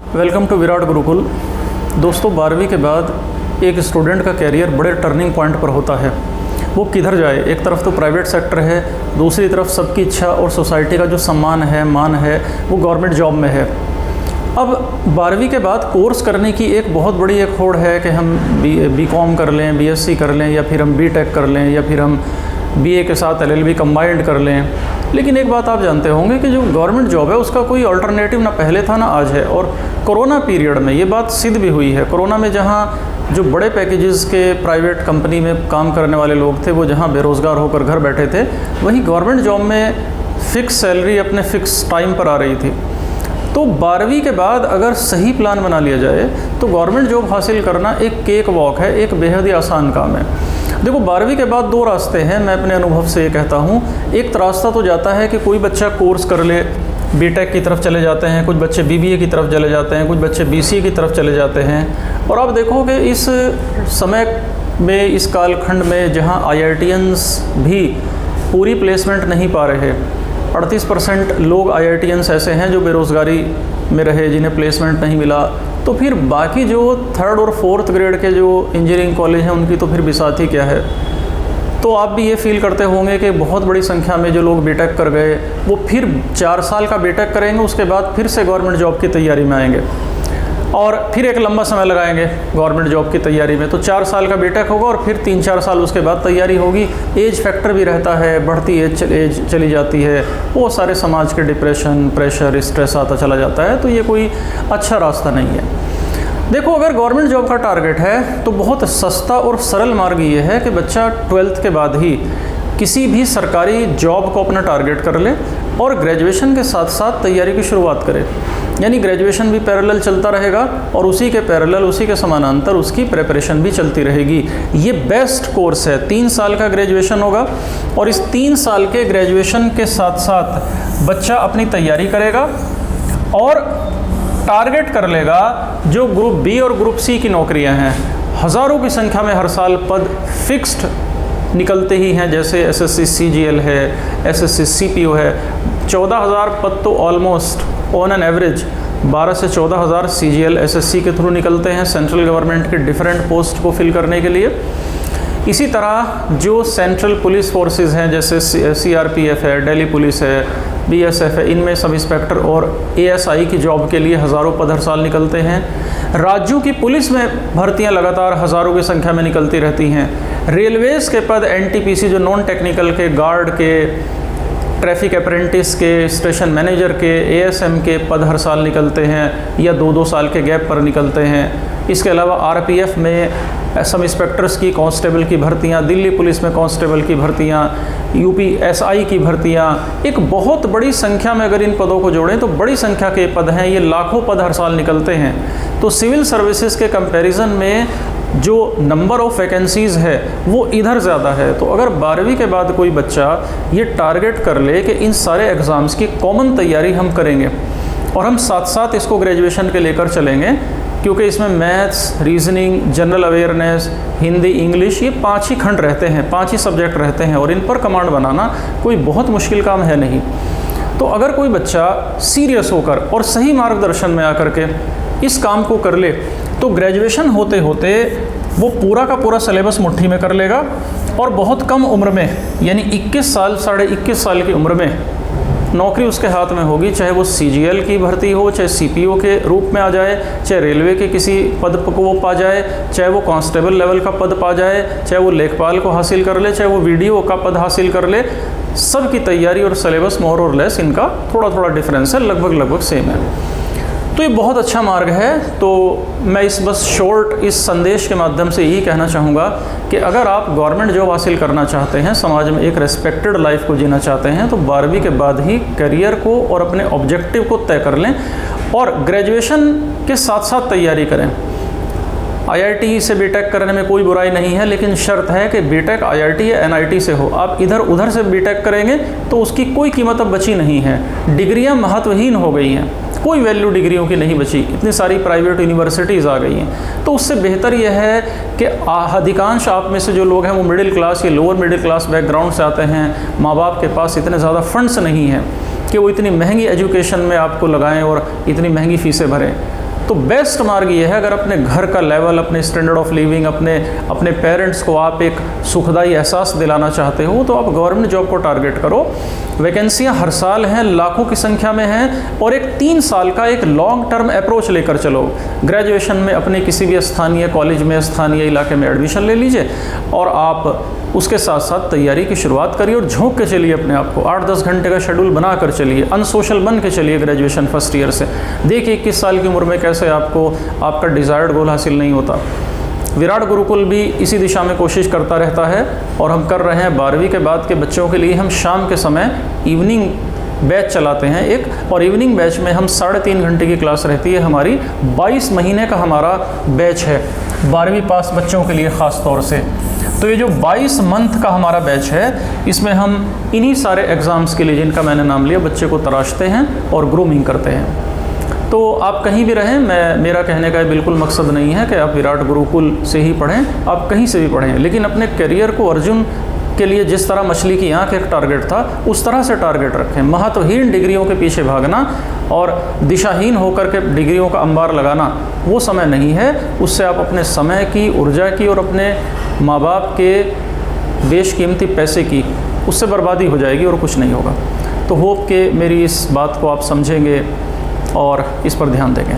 Welcome to Virat Gurukul. दोस्तों, 12वीं के बाद एक स्टूडेंट का कैरियर बड़े टर्निंग पॉइंट पर होता है। वो किधर जाए? एक तरफ तो प्राइवेट सेक्टर है, दूसरी तरफ सबकी इच्छा और सोसाइटी का जो सम्मान है, मान है, वो गवर्नमेंट जॉब में है। अब 12वीं के बाद कोर्स करने की एक बहुत बड़ी एक होड़ है कि हम बी.कॉम कर लें, बीएससी कर लें, या फिर हम बीटेक कर लें, या फिर हम बीए के साथ एलएलबी कंबाइंड कर लें। लेकिन एक बात आप जानते होंगे कि जो गवर्नमेंट जॉब है उसका कोई अल्टरनेटिव ना पहले था ना आज है। और कोरोना पीरियड में ये बात सिद्ध भी हुई है। कोरोना में जहाँ जो बड़े पैकेजेस के प्राइवेट कंपनी में काम करने वाले लोग थे, वो जहाँ बेरोज़गार होकर घर बैठे थे, वहीं गवर्नमेंट जॉब में फ़िक्स सैलरी अपने फ़िक्स टाइम पर आ रही थी। तो 12वीं के बाद अगर सही प्लान बना लिया जाए तो गवर्नमेंट जॉब हासिल करना एक केक वॉक है, एक बेहद ही आसान काम है। देखो, 12वीं के बाद दो रास्ते हैं, मैं अपने अनुभव से ये कहता हूँ। एक रास्ता तो जाता है कि कोई बच्चा कोर्स कर ले, बीटेक की तरफ चले जाते हैं, कुछ बच्चे बीबीए की तरफ चले जाते हैं, कुछ बच्चे बीसीए की तरफ चले जाते हैं। और आप देखोगे इस समय में, इस कालखंड में, जहाँ IITians भी पूरी प्लेसमेंट नहीं पा रहे, 38% लोग IITians ऐसे हैं जो बेरोज़गारी में रहे, जिन्हें प्लेसमेंट नहीं मिला। तो फिर बाकी जो 3rd और 4th ग्रेड के जो इंजीनियरिंग कॉलेज हैं, उनकी तो फिर बिसात ही क्या है। तो आप भी ये फील करते होंगे कि बहुत बड़ी संख्या में जो लोग बीटेक कर गए, वो फिर 4 साल का बीटेक करेंगे, उसके बाद फिर से गवर्नमेंट जॉब की तैयारी में आएंगे और फिर एक लंबा समय लगाएंगे गवर्नमेंट जॉब की तैयारी में। तो 4 साल का बीटेक होगा और फिर 3-4 साल उसके बाद तैयारी होगी। एज फैक्टर भी रहता है, बढ़ती एज चली जाती है, वो सारे समाज के डिप्रेशन, प्रेशर, स्ट्रेस आता चला जाता है। तो ये कोई अच्छा रास्ता नहीं है। देखो, अगर गवर्नमेंट जॉब का टारगेट है तो बहुत सस्ता और सरल मार्ग ये है कि बच्चा 12th के बाद ही किसी भी सरकारी जॉब को अपना टारगेट कर ले और ग्रेजुएशन के साथ साथ तैयारी की शुरुआत करे। यानी ग्रेजुएशन भी पैरेलल चलता रहेगा और उसी के पैरेलल, उसी के समानांतर उसकी प्रिपरेशन भी चलती रहेगी। ये बेस्ट कोर्स है। 3 साल का ग्रेजुएशन होगा और इस 3 साल के ग्रेजुएशन के साथ साथ बच्चा अपनी तैयारी करेगा और टारगेट कर लेगा जो ग्रुप बी और ग्रुप सी की नौकरियां हैं। हज़ारों की संख्या में हर साल पद फिक्स्ड निकलते ही हैं, जैसे SSC CGL है, SSC CPO है। 14,000 पद तो ऑलमोस्ट ऑन एन एवरेज 12 से 14,000 CGL SSC के थ्रू निकलते हैं सेंट्रल गवर्नमेंट के डिफरेंट पोस्ट को फिल करने के लिए। इसी तरह जो सेंट्रल पुलिस फोर्सेस हैं, जैसे CRPF है, दिल्ली पुलिस है, BSF है, इनमें सब इंस्पेक्टर और ASI की जॉब के लिए हज़ारों पद हर साल निकलते हैं। राज्यों की पुलिस में भर्तियां लगातार हज़ारों की संख्या में निकलती रहती हैं। रेलवेज़ के पद, NTPC जो नॉन टेक्निकल के, गार्ड के, ट्रैफिक अप्रेंटिस के, स्टेशन मैनेजर के, ASM के पद हर साल निकलते हैं या 2-2 साल के गैप पर निकलते हैं। इसके अलावा RPF में सब इंस्पेक्टर्स की, कांस्टेबल की भर्तियां, दिल्ली पुलिस में कांस्टेबल की भर्तियां, UP SI की भर्तियां, एक बहुत बड़ी संख्या में अगर इन पदों को जोड़ें तो बड़ी संख्या के पद हैं। ये लाखों पद हर साल निकलते हैं। तो सिविल सर्विसेज के कंपैरिजन में जो नंबर ऑफ़ वैकेंसीज़ है वो इधर ज़्यादा है। तो अगर 12वीं के बाद कोई बच्चा ये टारगेट कर ले कि इन सारे एग्ज़ाम्स की कॉमन तैयारी हम करेंगे और हम साथ साथ इसको ग्रेजुएशन के लेकर चलेंगे, क्योंकि इसमें maths, reasoning, general awareness, Hindi, English, ये 5 ही खंड रहते हैं, 5 ही सब्जेक्ट रहते हैं और इन पर कमांड बनाना कोई बहुत मुश्किल काम है नहीं। तो अगर कोई बच्चा सीरियस होकर और सही मार्गदर्शन में आकर के इस काम को कर ले तो ग्रेजुएशन होते होते वो पूरा का पूरा सिलेबस मुट्ठी में कर लेगा और बहुत कम उम्र में, यानी 21 साल, 21.5 साल की उम्र में नौकरी उसके हाथ में होगी। चाहे वो CGL की भर्ती हो, चाहे CPO के रूप में आ जाए, चाहे रेलवे के किसी पद को वो पा जाए, चाहे वो कांस्टेबल लेवल का पद पा जाए, चाहे वो लेखपाल को हासिल कर ले, चाहे वो VDO का पद हासिल कर ले। सब की तैयारी और सिलेबस मोर और लेस इनका थोड़ा थोड़ा डिफरेंस है, लगभग सेम है। तो ये बहुत अच्छा मार्ग है। तो मैं बस शॉर्ट इस संदेश के माध्यम से यही कहना चाहूँगा कि अगर आप गवर्नमेंट जॉब हासिल करना चाहते हैं, समाज में एक रेस्पेक्टेड लाइफ को जीना चाहते हैं, तो 12वीं के बाद ही करियर को और अपने ऑब्जेक्टिव को तय कर लें और ग्रेजुएशन के साथ साथ तैयारी करें। IIT से बीटेक करने में कोई बुराई नहीं है, लेकिन शर्त है कि बीटेक IIT या NIT से हो। आप इधर उधर से बीटेक करेंगे तो उसकी कोई कीमत अब बची नहीं है। डिग्रियां महत्वहीन हो गई हैं, कोई वैल्यू डिग्रियों की नहीं बची, इतनी सारी प्राइवेट यूनिवर्सिटीज़ आ गई हैं। तो उससे बेहतर यह है कि अधिकांश आप में से जो लोग हैं वो मिडिल क्लास या लोअर मिडिल क्लास बैकग्राउंड से आते हैं। माँ बाप के पास इतने ज़्यादा फंड्स नहीं हैं कि वो इतनी महंगी एजुकेशन में आपको लगाएं और इतनी महंगी फ़ीसें भरें। तो बेस्ट मार्ग ये है, अगर अपने घर का लेवल, अपने स्टैंडर्ड ऑफ लिविंग, अपने पेरेंट्स को आप एक सुखदायी एहसास दिलाना चाहते हो तो आप गवर्नमेंट जॉब को टारगेट करो। वैकेंसियां हर साल हैं, लाखों की संख्या में हैं, और एक 3 साल का एक लॉन्ग टर्म अप्रोच लेकर चलो। ग्रेजुएशन में अपने किसी भी स्थानीय कॉलेज में, स्थानीय इलाके में एडमिशन ले लीजिए और आप उसके साथ साथ तैयारी की शुरुआत करिए और झोंक के चलिए अपने आप को। 8-10 घंटे का शेड्यूल बना कर चलिए, अनसोशल बन के चलिए ग्रेजुएशन फर्स्ट ईयर से। देखिए 21 साल की उम्र में कैसे आपको आपका डिज़ायर्ड गोल हासिल नहीं होता। विराट गुरुकुल भी इसी दिशा में कोशिश करता रहता है और हम कर रहे हैं। 12वीं के बाद के बच्चों के लिए हम शाम के समय इवनिंग बैच चलाते हैं एक, और इवनिंग बैच में हम 3.5 घंटे की क्लास रहती है हमारी। 22 महीने का हमारा बैच है 12वीं पास बच्चों के लिए ख़ास तौर से। तो ये जो 22 मंथ का हमारा बैच है, इसमें हम इन्हीं सारे एग्ज़ाम्स के लिए जिनका मैंने नाम लिया बच्चे को तराशते हैं और ग्रूमिंग करते हैं। तो आप कहीं भी रहें, मेरा कहने का बिल्कुल मकसद नहीं है कि आप विराट गुरुकुल से ही पढ़ें, आप कहीं से भी पढ़ें, लेकिन अपने करियर को अर्जुन के लिए जिस तरह मछली की आंख एक टारगेट था, उस तरह से टारगेट रखें। महत्वहीन डिग्रियों के पीछे भागना और दिशाहीन होकर के डिग्रियों का अंबार लगाना वो समय नहीं है। उससे आप अपने समय की, ऊर्जा की और अपने माँ बाप के बेशकीमती पैसे की उससे बर्बादी हो जाएगी और कुछ नहीं होगा। तो होप कि मेरी इस बात को आप समझेंगे और इस पर ध्यान देंगे।